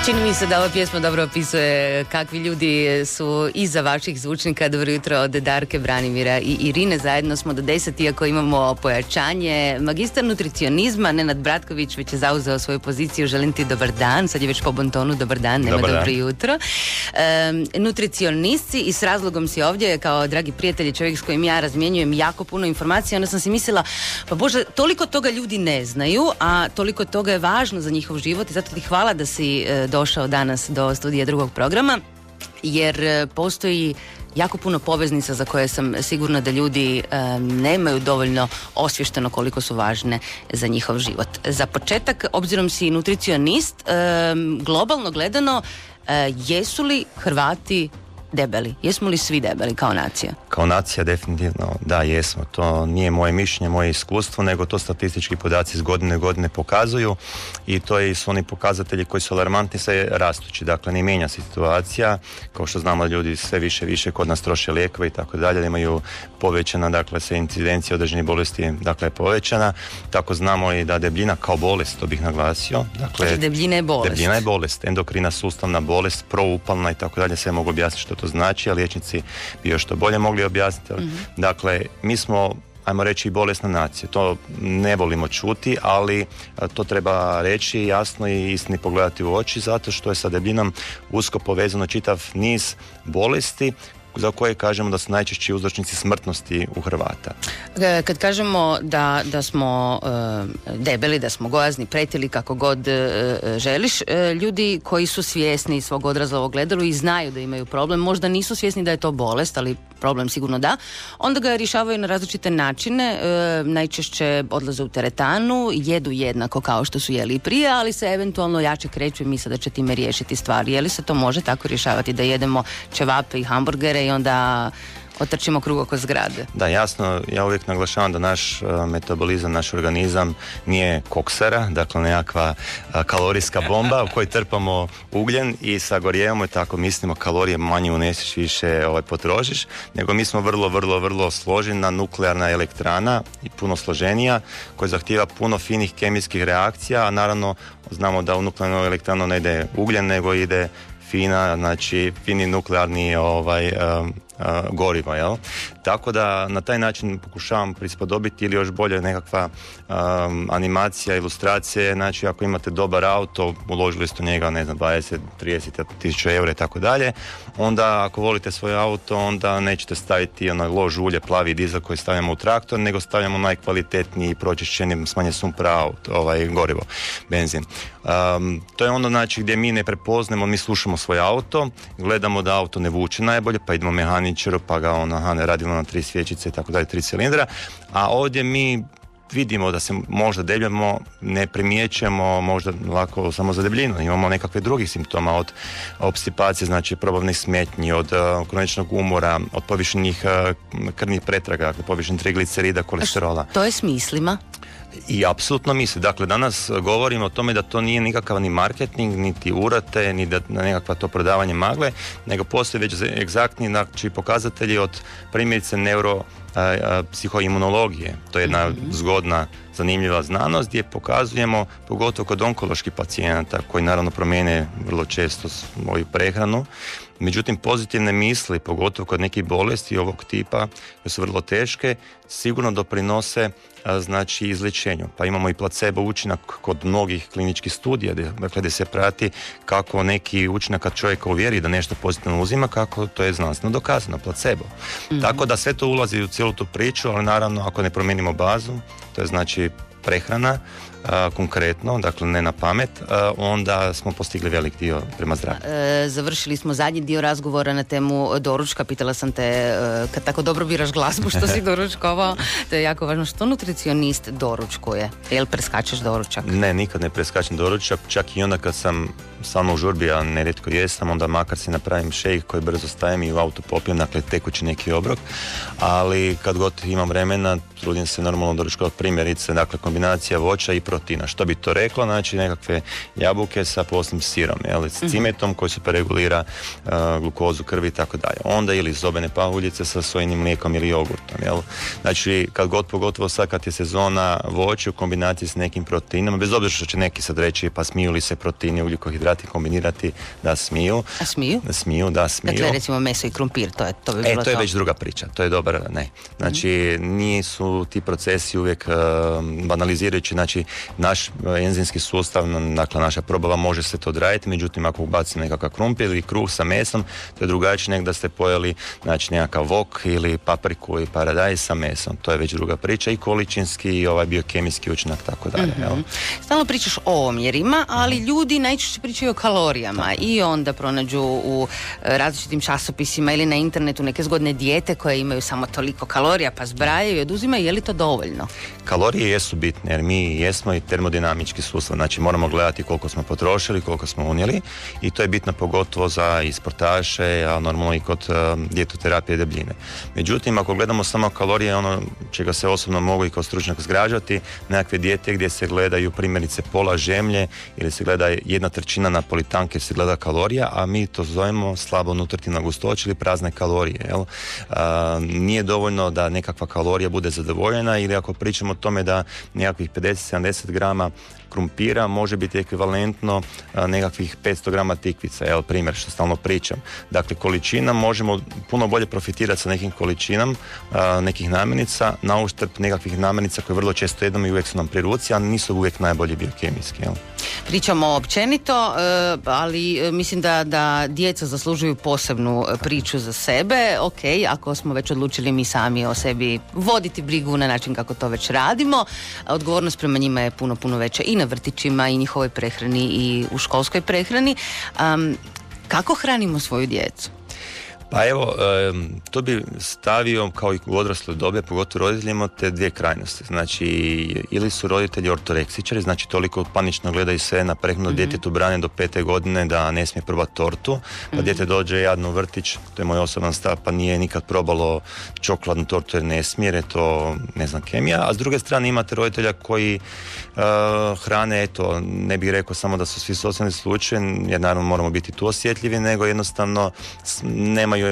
Čini mi se da ova pjesma dobro opisuje kakvi ljudi su iza vaših zvučnika. Dobro jutro od Darke, Branimira i Irine. Zajedno smo do 10, iako imamo pojačanje. Magistar nutricionizma Nenad Bratković već je zauzeo svoju poziciju. Želim ti dobar dan. Sad je već po bontonu dobar dan, nema dobro jutro. Nutricionistci i s razlogom si ovdje kao dragi prijatelji, čovjek s kojim ja razmjenjujem jako puno informacija. Onda sam si mislila, pa Bože, toliko toga ljudi ne znaju, a toliko toga je važno za njihov život i zato ti hvala da si došao danas do studija drugog programa, jer postoji jako puno poveznica za koje sam sigurna da ljudi nemaju dovoljno osvješteno koliko su važne za njihov život. Za početak, obzirom si nutricionist, globalno gledano, jesu li Hrvati debeli? Jesmo li svi debeli kao nacija? Kao nacija definitivno da, jesmo. To nije moje mišljenje, moje iskustvo, nego to statistički podaci iz godine godine pokazuju i to su oni pokazatelji koji su alarmantni, sve rastući. Dakle, ne mijenja se situacija. Kao što znamo, ljudi sve više kod nas troše lijekove i tako dalje, imaju povećana, dakle, sve incidencije određenih bolesti, dakle, povećana. Tako znamo i da debljina kao bolest, to bih naglasio. Dakle, debljina je bolest. Debljina je bolest, endokrina sustavna bolest, proupalna i tako dalje, sve mogu objasniti što to znači, a liječnici bi još to bolje mogli objasniti. Dakle, mi smo, ajmo reći, bolesna nacija. To ne volimo čuti, ali to treba reći jasno i istini pogledati u oči, zato što je sa debljinom usko povezano čitav niz bolesti za koje kažemo da su najčešći uzročnici smrtnosti u Hrvata. Kad kažemo da smo debeli, da smo gojazni, pretili, kako god želiš, ljudi koji su svjesni svog odraza u ogledalu i znaju da imaju problem, možda nisu svjesni da je to bolest, ali problem sigurno da, onda ga rješavaju na različite načine, najčešće odlaze u teretanu, jedu jednako kao što su jeli i prije, ali se eventualno jače kreću i misle da će time riješiti stvari. Je li se to može tako rješavati, da jedemo ćevape i hamburgere i onda otrčimo krug oko zgrade? Da, jasno, ja uvijek naglašavam da naš metabolizam, naš organizam nije koksara, dakle nekakva kalorijska bomba u kojoj trpamo ugljen i sagorijevamo i tako mislimo kalorije manje unesiš, više potrošiš, nego mi smo vrlo složena nuklearna elektrana i puno složenija koja zahtijeva puno finih kemijskih reakcija, a naravno znamo da u nuklearnu elektranu ne ide ugljen, nego ide fini nuklearni gorivo, jel? Tako da na taj način pokušavam prispodobiti ili još bolje nekakva animacija, ilustracije. Znači, ako imate dobar auto, uložili ste u njega, 20, 30 tisuća eura i tako dalje, onda ako volite svoj auto, onda nećete staviti lož ulje, plavi dizel koji stavljamo u traktor, nego stavljamo najkvalitetniji, pročišćeni, s manje sumpora gorivo, benzin. To je ono, znači, gdje mi ne prepoznamo, mi slušamo svoj auto, gledamo da auto ne vuče najbolje, pa idemo mehaničaru, pa ga ne radimo na 3 svječice i tako dalje, 3 cilindra, a ovdje mi vidimo da se možda debljamo, ne primjećujemo možda lako samo za debljinu, imamo nekakve drugih simptoma od opstipacije, znači probavnih smetnji, od kroničnog umora, od povišenih krvnih pretraga, povišenih triglicerida, kolesterola. To je s mislima? I apsolutno misli. Dakle, danas govorimo o tome da to nije nikakav ni marketing, niti urate, ni da nekakva to prodavanje magle, nego postoje već egzaktni, znači, pokazatelji od primjerice psihoimunologije. To je jedna zgodna, zanimljiva znanost gdje pokazujemo, pogotovo kod onkoloških pacijenata koji naravno promijene vrlo često svoju prehranu. Međutim, pozitivne misli, pogotovo kod nekih bolesti ovog tipa, koje su vrlo teške, sigurno doprinose znači izlječenju. Pa imamo i placebo učinak kod mnogih kliničkih studija, dakle gdje se prati kako neki učinak kad čovjek uvjeri da nešto pozitivno uzima, kako to je znanstveno dokazano, placebo. Tako da sve to ulazi u cijelu tu priču, ali naravno ako ne promijenimo bazu, to je znači prehrana, konkretno, dakle ne na pamet, onda smo postigli velik dio prema zdravlju. Završili smo zadnji dio razgovora na temu doručka. Pitala sam te, kad tako dobro biraš glazbu, što si doručkovao, to je jako važno. Što nutricionist doručkuje? Jel preskačeš doručak? Ne, nikad ne preskačem doručak, čak i onda kad sam samo u žurbi, a nerijetko jesam, onda makar si napravim šejk koji brzo stajem i u auto popijem, dakle tekući neki obrok, ali kad god imam vremena, trudim se normalno doručkovati primjerice, dakle kombinacija voća i proteina. Što bi to reklo? Znači nekakve jabuke sa posnim sirom, s cimetom koji super regulira glukozu krvi i tako dalje. Onda ili zobene pahuljice sa sojinim mlijekom ili jogurtom, Znači kad pogotovo sad kad je sezona voća u kombinaciji s nekim proteinama, bez obzira što će neki sad reći pa smiju li se proteini, ugljikohidrati kombinirati, da smiju. A smiju? Smiju. Dakle, recimo meso i krumpir, to bi bilo to. To je već druga priča, to je dobar, ne. Znači, nisu ti procesi uvijek banalizirajući, znači, naš enzimski sustav, dakle, naša probava može se to odraditi, međutim, ako ubacite nekakav krumpir ili kruh sa mesom, to je drugačije nego da ste pojeli, znači, nekakav vok ili papriku i paradajz sa mesom, to je već druga priča i količinski i biokemijski učinak, tako dalje. Stalno pričaš o omjerima, ali ljudi najčešće pričaju o kalorijama i onda pronađu u različitim časopisima ili na internetu neke zgodne dijete koje imaju samo toliko kalorija pa zbrajaju i oduzimaju. Je li to dovoljno? Kalorije jesu bitne jer mi jesmo i termodinamički sustav, znači moramo gledati koliko smo potrošili, koliko smo unijeli i to je bitno pogotovo za i sportaše, a normalno i kod dijetoterapije debljine. Međutim, ako gledamo samo kalorije, ono čega se osobno mogu i kao stručnjak zgražati, nekakve dijete gdje se gledaju primjerice pola žemlje ili se gleda 1/3 napolitanke se gleda kalorija, a mi to zovemo slabo nutritivna gustoća ili prazne kalorije. Nije dovoljno da nekakva kalorija bude zadovoljena ili ako pričamo o tome da nekakvih 50-70 grama krumpira može biti ekvivalentno nekakvih 500 grama tikvica, primjer što stalno pričam. Dakle, količina možemo puno bolje profitirati sa nekim količinama nekih namirnica na uštrb nekakvih namirnica koje vrlo često jedemo i uvijek su nam pri ruci, a nisu uvijek najbolji biokemijski. Pričamo općenito, ali mislim da djeca zaslužuju posebnu priču za sebe. Ok, ako smo već odlučili mi sami o sebi voditi brigu na način kako to već radimo, odgovornost prema njima je puno veća i na vrtićima i njihovoj prehrani i u školskoj prehrani. Kako hranimo svoju djecu? Pa evo, to bi stavio kao i u odrasloj dobi, pogotovo roditeljima, te dvije krajnosti. Znači, ili su roditelji ortoreksičari, znači toliko panično gledaju sve na prehranu djetetu brane do 5. godine da ne smije probati tortu, pa dijete dođe jadno u vrtić, to je moj osoban stav, pa nije nikad probalo čokoladnu tortu jer ne smije, jer je to, ne znam, kemija, a s druge strane imate roditelja koji hrane, eto, ne bih rekao samo da su svi socijalni slučajevi, jer naravno moramo biti tu osjetljivi, nego jednostavno nemaju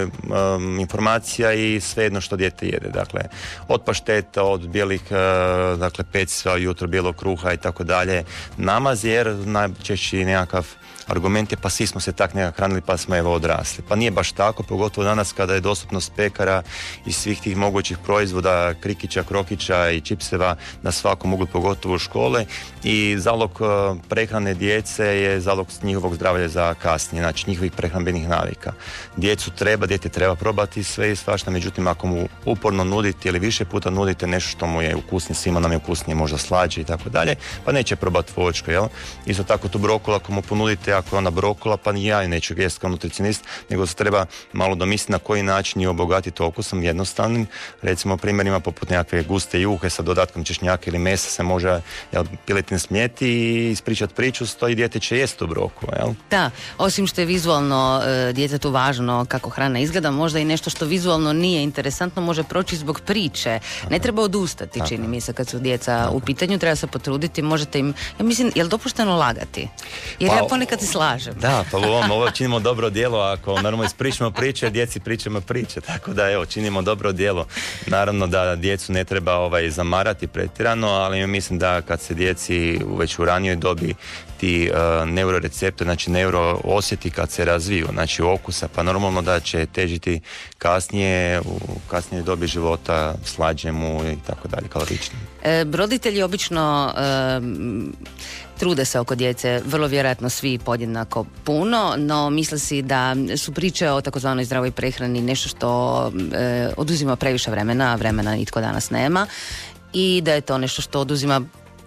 informacija i svejedno što dijete jede. Dakle, od pašteta, od bijelih dakle, peciva, jutro bijelog kruha i tako dalje. Namaz jer najčešći nekakav argument je pa svi smo se tak nekako hranili pa smo evo odrasli. Pa nije baš tako, pogotovo danas kada je dostupnost pekara i svih tih mogućih proizvoda, krikića, krokića i čipseva na svakom uglu, pogotovo u škole i zalog prehrane djece je zalog njihovog zdravlja za kasnije, znači njihovih prehrambenih navika. Dijete treba probati sve i svašta, međutim ako mu uporno nudite ili više puta nudite nešto što mu je ukusnije, svima nam je ukusnije, možda slađe i tako dalje, pa neće probati voćko, jel? Isto tako tu brokula, ako mu ponudite, ako je ona brokula, pa ni ja neću jesti kao nutricionist, nego se treba malo domisliti na koji način je obogatiti okusom jednostavnim, recimo primjerima poput nekakve guste juhe sa dodatkom češnjaka ili mesa se može piletin smjeti i ispričati priču, stoji dijete će jesti tu brokulu, jel? Da, osim što je vizualno djetetu važno kako hrana izgleda, možda i nešto što vizualno nije interesantno može proći zbog priče. Ne treba odustati, čini mi se, kad su djeca u pitanju, treba se potruditi, možete im, ja mislim, je li dopušteno lagati? Jer ja ponekad se slažem. Da, pa ovo činimo dobro djelo, ako naravno ispričamo priče, djeci pričamo priče, tako da evo, činimo dobro djelo. Naravno da djecu ne treba zamarati pretjerano, ali mislim da kad se djeci već u ranijoj dobi ti neuroreceptori, znači neuroosjeti kad se razviju, znači okusa, pa normalno da će težiti kasnije, u kasnije dobi života, slađemu i tako dalje, kaloričnim. Roditelji obično trude se oko djece, vrlo vjerojatno svi podjednako puno, no misle si da su priče o takozvanoj zdravoj prehrani nešto što oduzima previše vremena, a vremena nitko danas nema, i da je to nešto što oduzima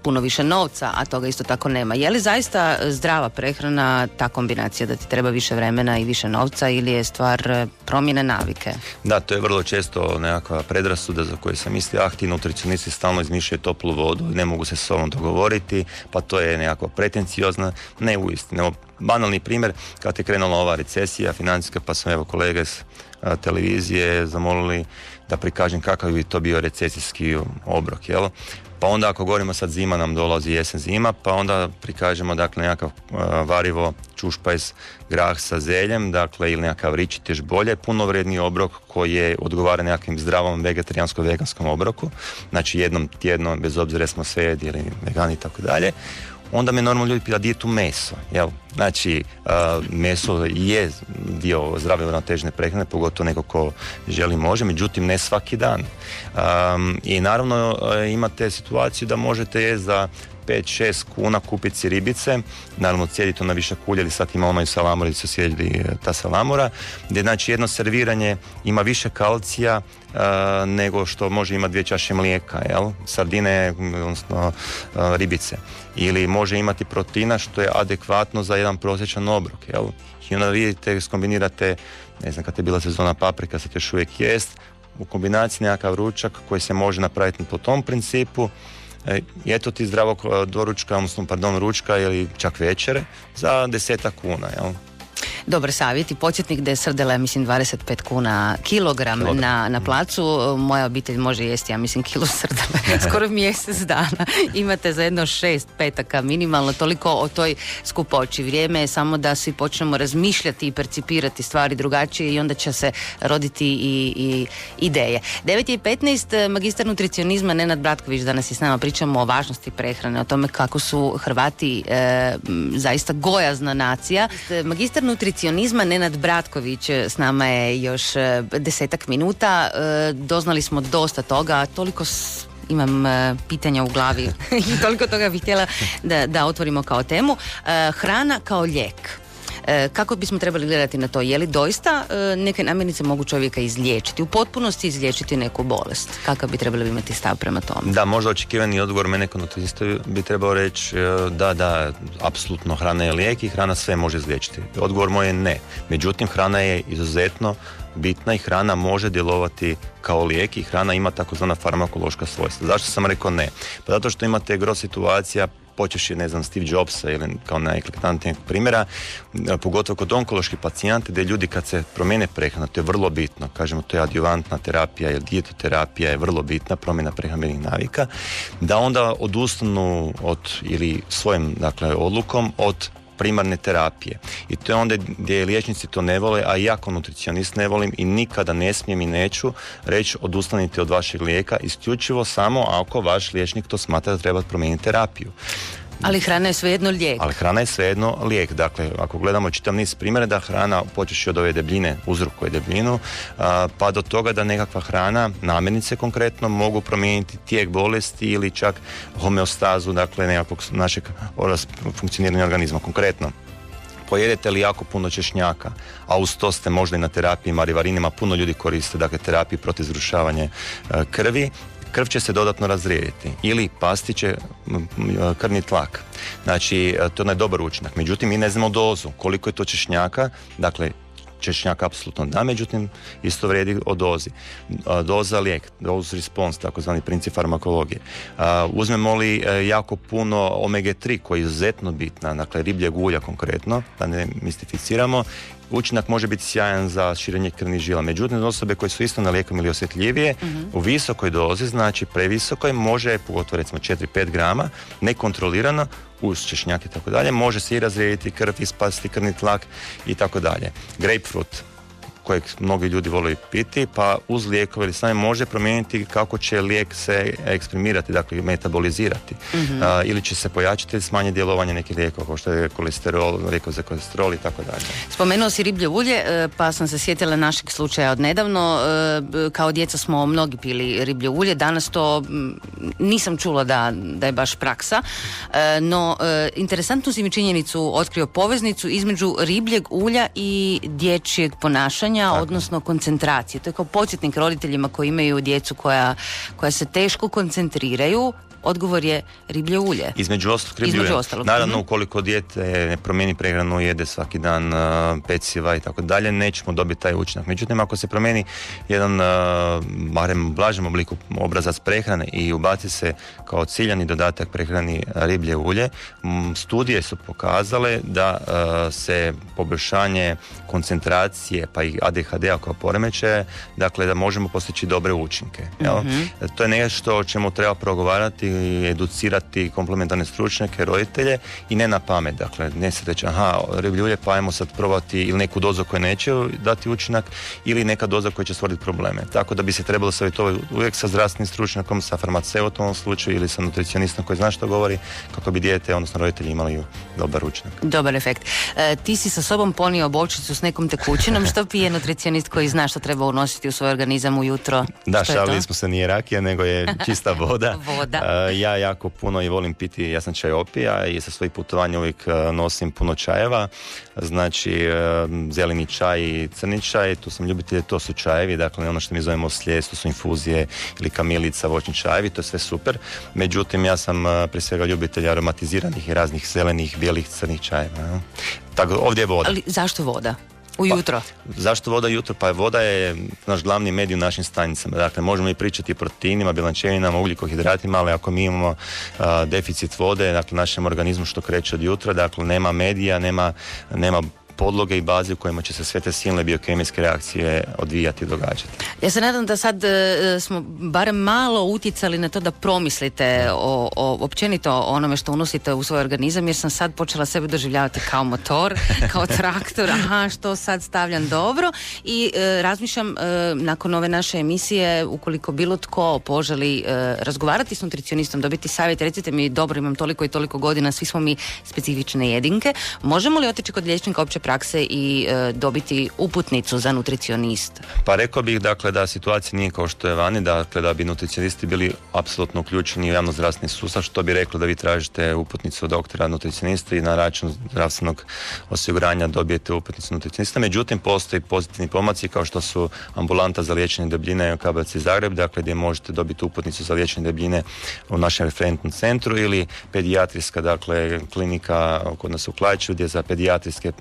puno više novca, a toga isto tako nema. Je li zaista zdrava prehrana ta kombinacija da ti treba više vremena i više novca ili je stvar promjene navike? Da, to je vrlo često nekakva predrasuda za koju sam mislio, ti nutricionisti stalno izmišljaju toplu vodu, ne mogu se s sobom dogovoriti, pa to je nekakva pretenciozna, ne uistinu. Banalni primjer, kad je krenula ova recesija financijska, pa sam kolege s televizije zamolili da prikažem kakav bi to bio recesijski obrok, jel? Pa onda ako govorimo sad zima nam dolazi, jesen zima, pa onda prikažemo dakle nekakav varivo čušpajs, grah sa zeljem, dakle ili nekakav ričitiš bolje, puno vredniji obrok koji je odgovara nekakvim zdravom vegetarijansko-veganskom obroku, znači jednom tjedno, bez obzira jesmo svedi ili vegani i tako dalje. Onda me normalno ljudi pita di je tu meso, jel? Znači, meso je dio zdrave uravnotežene prehrane, pogotovo neko ko želi može, međutim ne svaki dan. I naravno imate situaciju da možete jesti za 5-6 kuna kupiti si ribice, naravno cijedi to na višak ulja ili sad imamo i salamura ili su sjedi ta salamura, gdje znači jedno serviranje ima više kalcija nego što može imati 2 čaše mlijeka, jel? Sardine, odnosno ribice. Ili može imati proteina što je adekvatno za jedan prosječan obrok, jel? I onda vidite, skombinirate, ne znam, kad je bila sezona paprika, sad još uvijek jest, u kombinaciji nekakav ručak koji se može napraviti po tom principu, i eto ti zdravog doručka, odnosno ručka ili čak večere za 10 kuna, jel? Dobar savjet i podsjetnik da je srdela, mislim, 25 kuna kilogram na placu. Moja obitelj može jesti, ja mislim, kilo srdele skoro mjesec dana. Imate za jedno 6 petaka minimalno, toliko o toj skupoći. Vrijeme je samo da svi počnemo razmišljati i percipirati stvari drugačije i onda će se roditi i ideje. 9:15, magistar nutricionizma Nenad Bratković danas je s nama, pričamo o važnosti prehrane, o tome kako su Hrvati zaista gojazna nacija. Magistar nutricionizma Nenad Bratković s nama je još 10 minuta. Doznali smo dosta toga, toliko imam pitanja u glavi i toliko toga bih htjela da otvorimo kao temu. Hrana kao lijek. Kako bismo trebali gledati na to? Je li doista neke namirnice mogu čovjeka izliječiti, u potpunosti izliječiti neku bolest? Kakav bi trebali imati stav prema tome? Da, možda očekivani odgovor mene kao nutricionista bi trebao reći da, apsolutno hrana je lijek i hrana sve može izliječiti. Odgovor moj je ne. Međutim, hrana je izuzetno bitna i hrana može djelovati kao lijek i hrana ima takozvana farmakološka svojstva. Zašto sam rekao ne? Pa zato što imate gro situacija, počeši, ne znam, Steve Jobsa ili kao najeklatantnijeg primjera, pogotovo kod onkoloških pacijenata, gdje ljudi kad se promijene prehrana, to je vrlo bitno, kažemo to je adjuvantna terapija ili dijetoterapija je vrlo bitna, promjena prehrambenih navika, da onda odustanu ili svojim, dakle, odlukom od primarne terapije. I to je onda gdje liječnici to ne vole, a ja kao nutricionist ne volim i nikada ne smijem i neću reći odustanite od vašeg lijeka, isključivo samo ako vaš liječnik to smatra da treba promijeniti terapiju. Ali hrana je svejedno lijek. Ali hrana je svejedno lijek. Dakle, ako gledamo čitav niz primjera da hrana, počeši od ove debljine, uzrokuje debljinu, pa do toga da nekakva hrana, namirnice konkretno, mogu promijeniti tijek bolesti ili čak homeostazu, dakle, nekakvog našeg funkcioniranja organizma. Konkretno, pojedete li jako puno češnjaka, a uz to ste možda i na terapiji marivarinima, puno ljudi koriste, dakle, terapiju protiv zrušavanja krvi, krv će se dodatno razrijediti ili pasti će krvni tlak. Znači, to je onaj dobar učinak. Međutim, mi ne znamo dozu, koliko je to češnjaka, dakle, češnjak apsolutno da, međutim, isto vrijedi o dozi. Doza lijek, dose response, takozvani princip farmakologije. Uzmemo li jako puno omega-3 koji je izuzetno bitna, dakle, ribljeg ulja konkretno, da ne mistificiramo, učinak može biti sjajan za širenje krvnih žila. Međutim, osobe koje su isto na lijekom ili osjetljivije, u visokoj dozi, znači previsokoj, može, pogotovo recimo 4-5 grama, nekontrolirano, uz češnjak i tako dalje, može se i razrijediti krv, ispasti krvni tlak i tako dalje. Grapefruit, kojeg mnogi ljudi vole piti, pa uz lijekove ili same može promijeniti kako će lijek se eksprimirati, dakle metabolizirati. Ili će se pojačati ili smanjiti djelovanje nekih lijekova, kao što je kolesterol, lijekov za kolesterol i tako dalje. Spomenuo si riblje ulje, pa sam se sjetila našeg slučaja od nedavno. Kao djeca smo mnogi pili riblje ulje, danas to nisam čula da je baš praksa, no interesantnu si mi činjenicu otkrio poveznicu između ribljeg ulja i dječjeg ponašanja, odnosno koncentracije. To je kao podsjetnik roditeljima koji imaju djecu koja se teško koncentriraju. Odgovor je riblje ulje. Između ostalog. Naravno, ukoliko dijete ne promijeni prehranu, jede svaki dan peciva i tako dalje, nećemo dobiti taj učinak. Međutim, ako se promijeni jedan, barem u blažem obliku, obrazac prehrane i ubaci se kao ciljani dodatak prehrani riblje ulje, studije su pokazale da se poboljšanje koncentracije pa i ADHD-a kao poremećaje, dakle da možemo postići dobre učinke. To je nešto o čemu treba progovarati i educirati komplementarne stručnjake, roditelje i ne na pamet. Dakle, ne se reći, riblje ulje, pa ajmo sad probati ili neku dozu koja neće dati učinak ili neka doza koja će stvoriti probleme. Tako da bi se trebalo savjetovati uvijek sa zdravstvenim stručnjakom, sa farmaceutom u ovom slučaju ili sa nutricionistom koji zna što govori, kako bi dijete, odnosno roditelji, imali dobar učinak. Dobar efekt. Ti si sa sobom ponio bočicu s nekom tekućinom. Što pije nutricionist koji zna što treba unositi u svoj organizam ujutro? Da, šalili smo se, nije rakija, nego je čista voda. Ja jako puno i volim piti, ja sam čajopija i sa svojih putovanja uvijek nosim puno čajeva, znači zeleni čaj i crni čaj, tu sam ljubitelj, to su čajevi, dakle ono što mi zovemo slijez, to su infuzije ili kamilica, voćni čajevi, to je sve super. Međutim, ja sam prije svega ljubitelj aromatiziranih i raznih zelenih, bijelih, crnih čajeva. Tako, ovdje je voda. Ali zašto voda? Ujutro? Zašto voda jutro? Pa voda je naš glavni medij u našim stanicama. Dakle, možemo i pričati o proteinima, bilančevinama, ugljikohidratima, ali ako mi imamo deficit vode, dakle, našem organizmu što kreće od jutra, dakle, nema medija, nema podloge i baze u kojima će se sve te silne biokemijske reakcije odvijati i događati. Ja se nadam da sad smo barem malo utjecali na to da promislite o općenito o onome što unosite u svoj organizam, jer sam sad počela sebe doživljavati kao motor, kao traktor, što sad stavljam dobro i razmišljam nakon ove naše emisije, ukoliko bilo tko poželi razgovarati s nutricionistom, dobiti savjet, recite mi, dobro, imam toliko i toliko godina, svi smo mi specifične jedinke, možemo li otići kod liječnika opće prakse i dobiti uputnicu za nutricionista? Pa rekao bih, dakle, da situacija nije kao što je vani, dakle da bi nutricionisti bili apsolutno uključeni u javno-zdravstveni sustav, što bi reklo da vi tražite uputnicu od doktora nutricionista i na račun zdravstvenog osiguranja dobijete uputnicu nutricionista. Međutim, postoji pozitivni pomaci kao što su ambulanta za liječenje debljine u KBC Zagreb, dakle gdje možete dobiti uputnicu za liječenje debljine u našem referentnom centru, ili pedijatrijska, dakle klinika kod nas u Klaiću gdje za pedijatrijske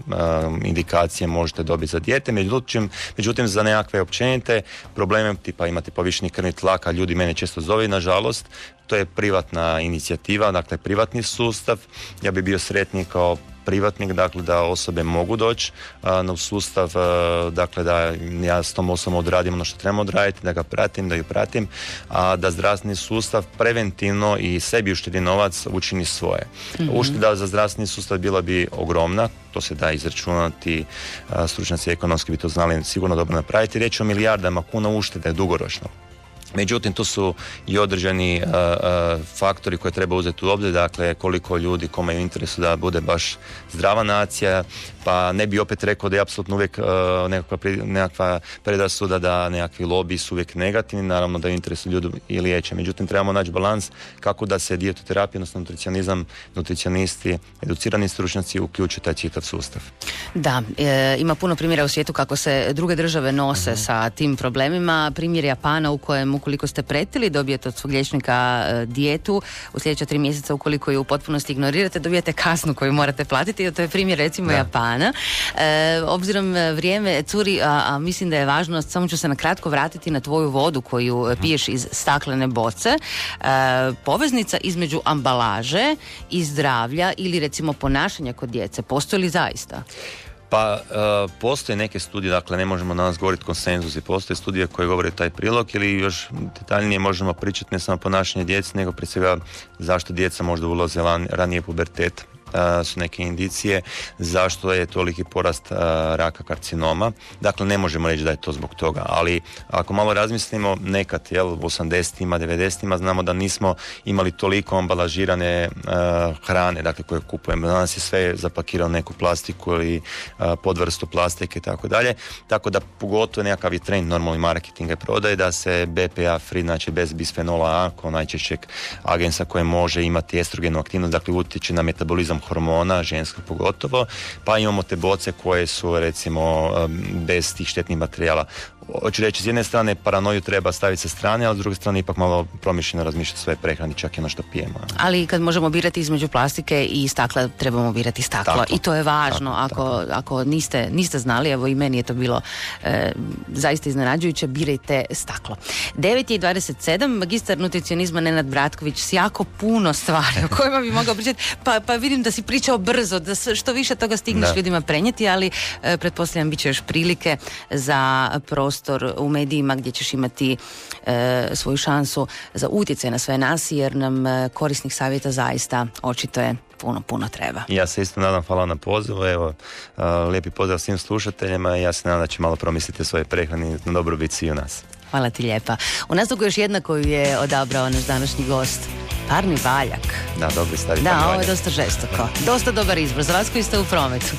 indikacije možete dobiti za dijete. Međutim, za nekakve općenite probleme, tipa imate povišeni krvni tlak, a ljudi mene često zove, nažalost, to je privatna inicijativa, dakle privatni sustav. Ja bi bio sretniji kao privatnik, dakle da osobe mogu doći na sustav, dakle da ja s tom osobom odradim ono što trebamo odraditi, da ga pratim, da ju pratim, a da zdravstveni sustav preventivno i sebi uštedi novac učini svoje. Ušteda za zdravstveni sustav bila bi ogromna, to se da izračunati, stručnjaci ekonomski bi to znali sigurno dobro napraviti, riječ o milijardama kuna uštede dugoročno. Međutim, tu su i određeni faktori koje treba uzeti u obzir, dakle koliko ljudi kome je u interesu da bude baš zdrava nacija, pa ne bi opet rekao da je apsolutno uvijek nekakva predrasuda da nekakvi lobiji su uvijek negativni, naravno da je u interesu ljudi i liječe. Međutim, trebamo naći balans kako da se dijetoterapija, odnosno nutricionizam, nutricionisti, educirani stručnjaci uključe taj čitav sustav. Da, ima puno primjera u svijetu kako se druge države nose sa tim problemima. Primjer Japana u kojem ukoliko ste pretili, dobijete od svog liječnika dijetu u sljedeća 3 mjeseca, ukoliko ju u potpunosti ignorirate, dobijete kaznu koju morate platiti, to je primjer recimo Japana. Obzirom vrijeme curi, a mislim da je važno, samo ću se na kratko vratiti na tvoju vodu koju piješ iz staklene boce. Poveznica između ambalaže i zdravlja ili recimo ponašanja kod djece, postoji li zaista? Pa postoje neke studije, dakle ne možemo danas govoriti konsenzus, i postoje studije koje govore taj prilog, ili još detaljnije možemo pričati ne samo ponašanje djece, nego prije svega zašto djeca možda ulaze ranije pubertet. Su neke indicije zašto je toliki porast raka karcinoma. Dakle, ne možemo reći da je to zbog toga, ali ako malo razmislimo, nekad, u 80-ima, 90-ima znamo da nismo imali toliko ambalažirane hrane, dakle, koje kupujemo. Danas je sve zapakirano neku plastiku ili podvrstu plastike i tako dalje. Tako da pogotovo nekakav je trend normalni marketinga i prodaje da se BPA free, znači bez bisfenola A, kao najčešćeg agensa koje može imati estrogenu aktivnost, dakle utječe na metabolizam hormona, ženskog pogotovo, pa imamo te boce koje su recimo bez tih štetnih materijala. hoću reći, s jedne strane paranoju treba staviti sa strane, ali s druge strane ipak malo promišljeno razmišljati o svojoj prehrani, čak i ono što pijemo. Ali kad možemo birati između plastike i stakla, trebamo birati staklo. Tako. I to je važno. Ako niste znali, evo i meni je to bilo zaista iznenađujuće, birajte staklo. 9:27, magistar nutricionizma Nenad Bratković s jako puno stvari o kojima bi mogao pričati, pa vidim da si pričao brzo, da što više toga stigneš ljudima prenijeti, ali pretpostavljam bit će još prilike za prostor u medijima gdje ćeš imati svoju šansu za utjecaj na sve nas, jer nam korisnih savjeta zaista očito je puno treba. Ja se isto nadam, hvala na pozivu, evo, lijepi pozdrav svim slušateljima i ja se nadam da će malo promisliti o svojoj prehrani na dobrobit svih u nas. Hvala ti lijepa. U nastavku još jedna koju je odabrao naš današnji gost. Parni valjak. Da, dobri stari parni valjak. Da, ovo je dosta žestoko. Dosta dobar izbor za vas koji ste u prometu.